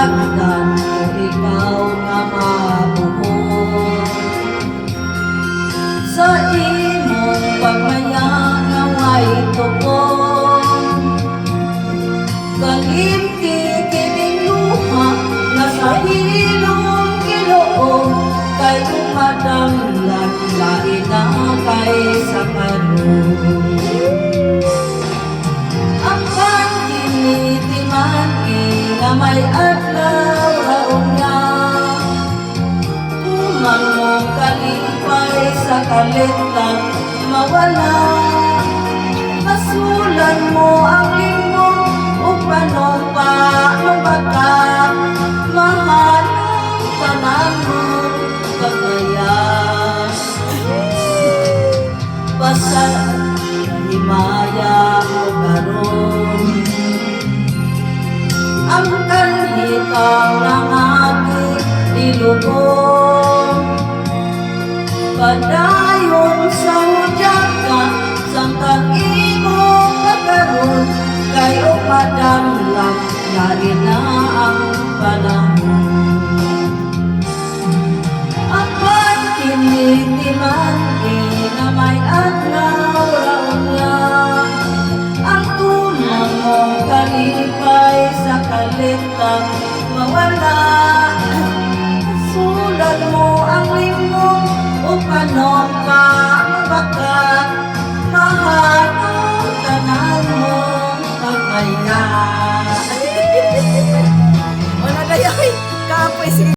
masaktan kung ikaw nga mabuhon. Sa imong pagmayang nga way tukon, kalimti kining luha nga sa ilong Ginoo, kay umadanglan lain na kay sa karon. Ang pagkinitiman nga may adlaw raon nga, kumang mong kalipay sa kalitan mawala. Masulan mo ang limong upanon pa mabaka, mahanang tanan mo kagayas. Basta himaya mo karon ang kanhitang ng aking ilubong, padayon sa hudyat ka sang kag-imong kakaroon, kay upadamlang lain na ang panahon. Ang pagkinitiman na may adlaw raon nga, ang tunang mong kalipay sa kalitan mawala. Sulat mo ang limong upanon pa mabaka, mahanang tanan mong pagmaya. Wala na yun. Kapoy, sige.